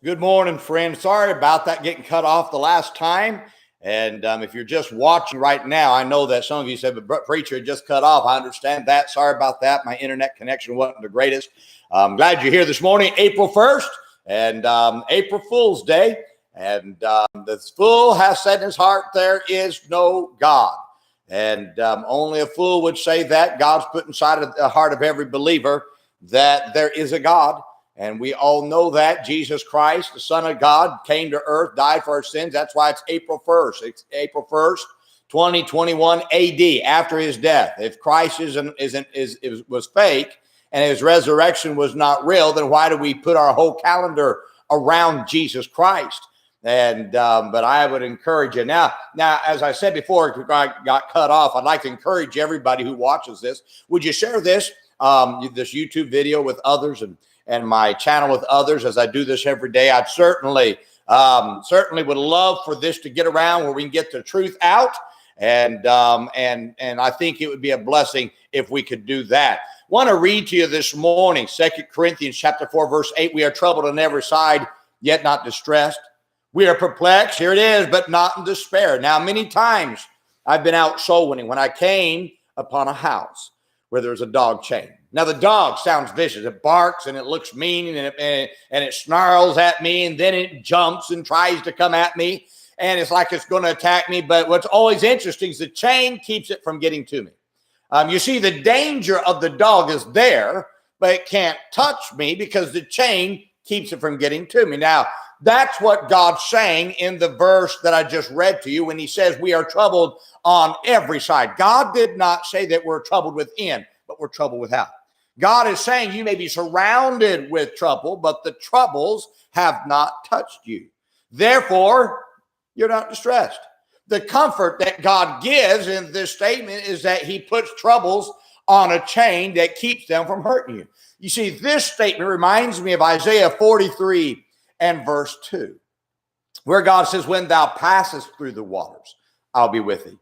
Good morning, friend. Sorry about that getting cut off the last time. And if you're just watching right now, I know that some of you said, but preacher just cut off. I understand that. Sorry about that. My internet connection wasn't the greatest. I'm glad you're here this morning, April 1st, and April Fool's Day. And the fool has said in his heart, there is no God. And only a fool would say that. God's put inside of the heart of every believer that there is a God. And we all know that Jesus Christ, the Son of God, came to earth, died for our sins. That's why it's April 1st. It's April 1st, 2021 AD, after his death. If Christ was fake and his resurrection was not real, then why do we put our whole calendar around Jesus Christ? And but I would encourage you. Now, as I said before, I got cut off. I'd like to encourage everybody who watches this. Would you share this YouTube video with others and my channel with others, as I do this every day? I'd certainly would love for this to get around where we can get the truth out. And I think it would be a blessing if we could do that. Want to read to you this morning, 2 Corinthians chapter 4, verse 8. We are troubled on every side, yet not distressed. We are perplexed, here it is, but not in despair. Now, many times I've been out soul winning when I came upon a house where there's a dog chained. Now, the dog sounds vicious. It barks and it looks mean and it snarls at me, and then it jumps and tries to come at me, and it's like it's going to attack me. But what's always interesting is the chain keeps it from getting to me. You see, the danger of the dog is there, but it can't touch me because the chain keeps it from getting to me. Now, that's what God's saying in the verse that I just read to you when he says we are troubled on every side. God did not say that we're troubled within, but we're troubled without. God is saying you may be surrounded with trouble, but the troubles have not touched you. Therefore, you're not distressed. The comfort that God gives in this statement is that he puts troubles on a chain that keeps them from hurting you. You see, this statement reminds me of Isaiah 43 and verse 2, where God says, when thou passest through the waters, I'll be with thee.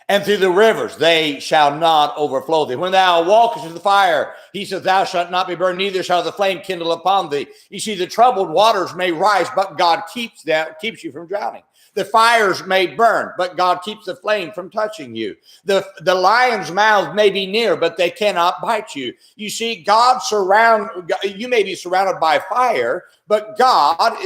And through the rivers, they shall not overflow thee. When thou walkest through the fire, he says, thou shalt not be burned, neither shall the flame kindle upon thee. You see, the troubled waters may rise, but God keeps you from drowning. The fires may burn, but God keeps the flame from touching you. The lion's mouth may be near, but they cannot bite you. You see, you may be surrounded by fire, but God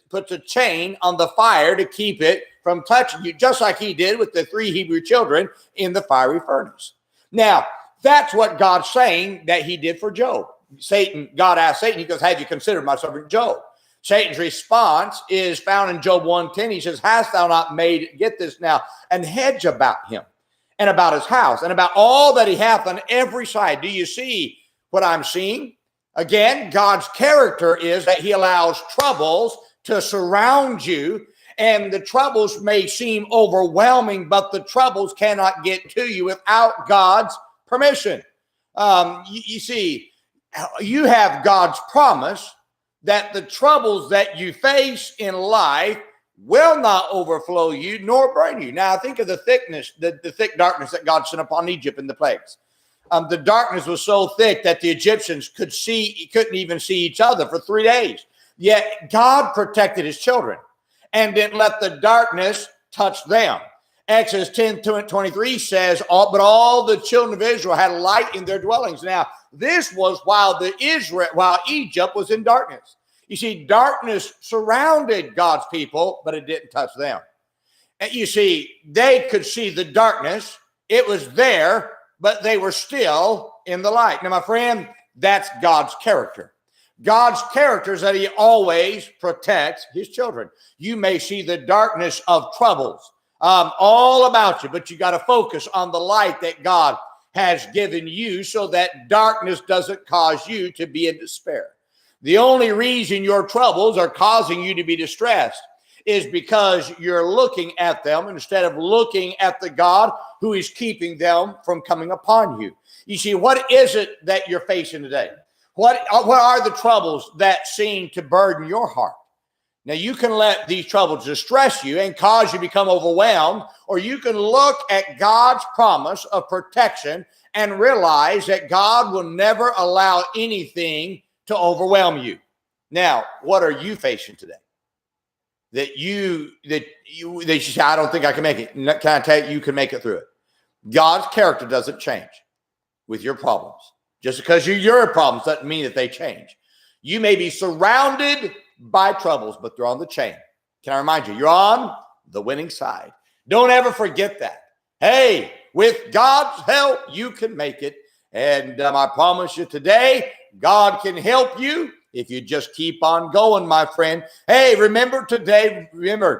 puts a chain on the fire to keep it from touching you, just like he did with the 3 Hebrew children in the fiery furnace. Now, that's what God's saying that he did for Job. God asked Satan, he goes, have you considered my servant Job? Satan's response is found in Job 1:10. He says, hast thou not made, get this now, an hedge about him and about his house and about all that he hath on every side? Do you see what I'm seeing? Again, God's character is that he allows troubles to surround you, and the troubles may seem overwhelming, but the troubles cannot get to you without God's permission. You see, you have God's promise that the troubles that you face in life will not overflow you nor burn you. Now, think of the thick darkness that God sent upon Egypt in the plagues. The darkness was so thick that the Egyptians couldn't even see each other for 3 days. Yet God protected his children and didn't let the darkness touch them. Exodus 10:23 says, but all the children of Israel had light in their dwellings. Now, this was while Egypt was in darkness. You see, darkness surrounded God's people, but it didn't touch them. And you see, they could see the darkness. It was there, but they were still in the light. Now, my friend, that's God's character. God's character is that he always protects his children. You may see the darkness of troubles all about you, but you got to focus on the light that God has given you so that darkness doesn't cause you to be in despair. The only reason your troubles are causing you to be distressed is because you're looking at them instead of looking at the God who is keeping them from coming upon you. You see, what is it that you're facing today? What are the troubles that seem to burden your heart? Now, you can let these troubles distress you and cause you to become overwhelmed, or you can look at God's promise of protection and realize that God will never allow anything to overwhelm you. Now, what are you facing today? That you say, I don't think I can make it. Can I tell you can make it through it? God's character doesn't change with your problems. Just because your problems doesn't mean that they change. You may be surrounded by troubles, but they're on the chain. Can I remind you, you're on the winning side. Don't ever forget that. Hey, with God's help, you can make it. And I promise you today, God can help you if you just keep on going, my friend. Hey, remember today,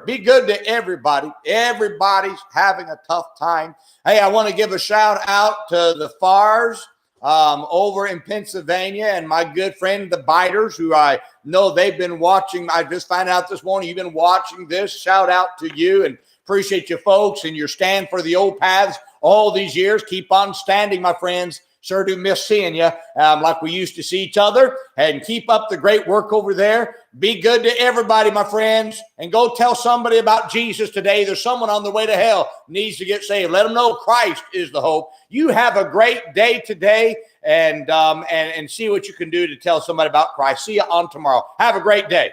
be good to everybody. Everybody's having a tough time. Hey, I want to give a shout out to the Farrs over in Pennsylvania and my good friend, the Biters, who I know they've been watching. I just found out this morning you've been watching this. Shout out to you and appreciate you folks and your stand for the old paths all these years. Keep on standing, my friends. Sure do miss seeing you like we used to see each other. And keep up the great work over there. Be good to everybody, my friends. And go tell somebody about Jesus today. There's someone on the way to hell needs to get saved. Let them know Christ is the hope. You have a great day today and see what you can do to tell somebody about Christ. See you on tomorrow. Have a great day.